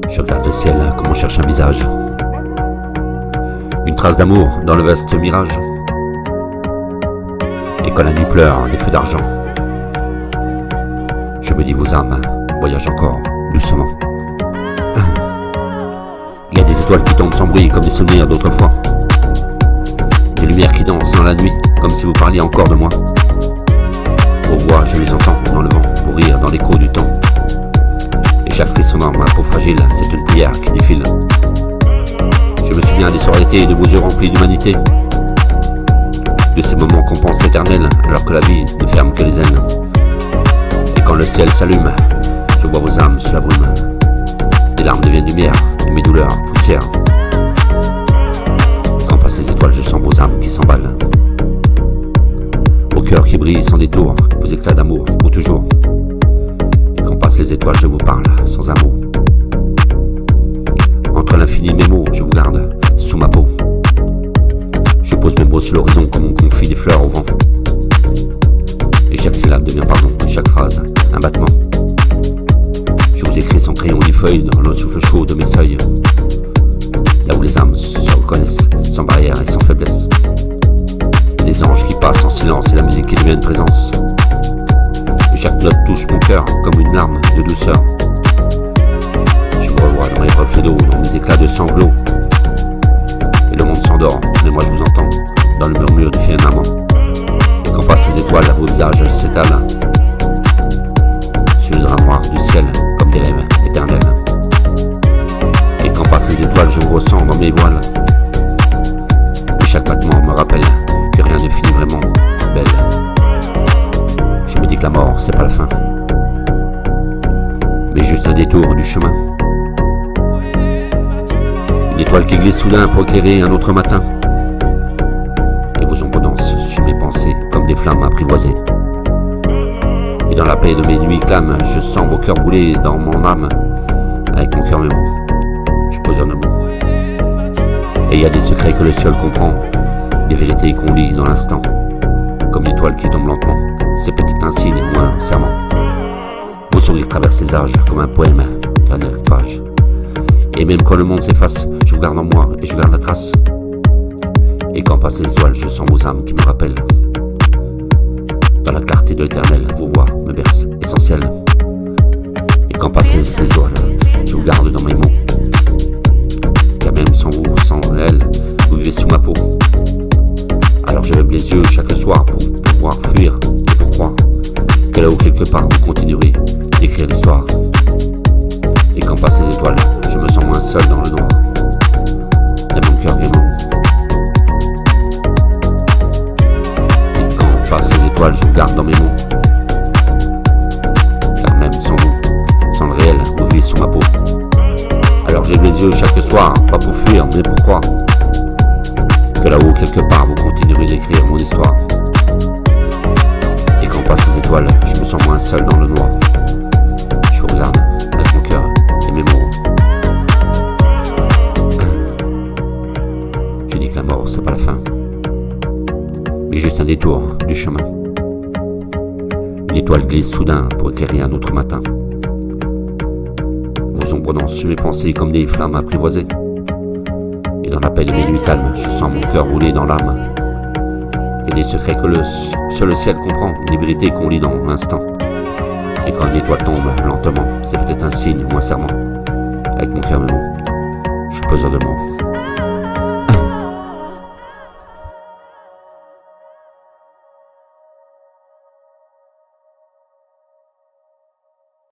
Je regarde le ciel comme on cherche un visage. Une trace d'amour dans le vaste mirage. Et quand la nuit pleure des feux d'argent, je me dis vos âmes voyagent encore doucement. Il y a des étoiles qui tombent sans bruit comme des souvenirs d'autrefois. Des lumières qui dansent dans la nuit comme si vous parliez encore de moi. Vos voix je les entends dans le vent, vos rires dans l'écho du temps. Et chaque frisson dans ma peau fragile, c'est une prière qui défile. Je me souviens des soirées d'été et de vos yeux remplis d'humanité. De ces moments qu'on pense éternels alors que la vie ne ferme que les ailes. Et quand le ciel s'allume, je vois vos âmes sous la brume. Des larmes deviennent lumière et mes douleurs poussière. Et quand passent les étoiles, je sens vos âmes qui s'emballent. Vos cœurs qui brillent sans détour, vos éclats d'amour pour toujours. Et quand passent les étoiles, je vous parle sans un mot. Entre l'infini et mes mots, je vous garde sous ma peau. Je pose mes mots sur l'horizon comme on confie des fleurs au vent. Et chaque syllabe devient pardon, chaque phrase un battement. Je vous écris sans crayon ni feuille dans le souffle chaud de mes seuils. Là où les âmes se reconnaissent, sans barrière et sans faiblesse. Des anges qui passent en silence et la musique qui devient une présence. Et chaque note touche mon cœur comme une larme de douceur. Je me revois dans mes reflets d'eau, dans mes éclats de sanglots. Et le monde s'endort, mais moi je vous entends dans le murmure du firmament. Et quand passent ces étoiles, vos visages s'étalent sur le drap noir du ciel comme des rêves éternels. Et quand passent ces étoiles, je vous ressens dans mes voiles. Et chaque battement me rappelle que rien ne finit vraiment belle. Je me dis que la mort c'est pas la fin, mais juste un détour du chemin. Une étoile qui glisse soudain pour éclairer un autre matin. Et vos ombres dansent sur mes pensées comme des flammes apprivoisées. Et dans la paix de mes nuits clames, je sens vos cœurs brûler dans mon âme. Avec mon cœur mes mots, je pose un mot. Et il y a des secrets que le ciel comprend, des vérités qu'on lit dans l'instant. Comme l'étoile qui tombe lentement, ces petits insignes ou un serment. Vos sourires traversent les âges comme un poème d'un page. Et même quand le monde s'efface, je vous garde en moi et je garde la trace. Et quand passent les étoiles, je sens vos âmes qui me rappellent. Dans la clarté de l'éternel, vos voix me bercent essentielles. Et quand passent les étoiles, je vous garde dans mes mots. Car même sans vous, sans elles, vous vivez sous ma peau. Alors je lève les yeux chaque soir pour pouvoir fuir et pour croire que là-haut quelque part vous continuerez d'écrire l'histoire. Et quand passent les étoiles, je me sens moins seul dans le noir. Et mon cœur vient long. Et quand passent les étoiles, je vous garde dans mes mots. Car même sans vous, sans le réel, vous vivez sous ma peau. Alors j'ai les yeux chaque soir, pas pour fuir, mais pour croire que là-haut quelque part vous continuerez d'écrire mon histoire. Et quand passent les étoiles, je me sens moins seul dans le noir. Je vous regarde avec mon cœur et mes mots. Je dis que la mort c'est pas la fin, mais juste un détour du chemin. Une étoile glisse soudain pour éclairer un autre matin. Vos ombres dansent sur mes pensées comme des flammes apprivoisées. Et dans la paix de mes nuits calmes, je sens mon cœur rouler dans l'âme. Et des secrets que seul le ciel comprend, des vérités qu'on lit dans l'instant. Et quand une étoile tombe lentement, c'est peut-être un signe ou un serment. Avec mon cœur mes mots, je pose de mots.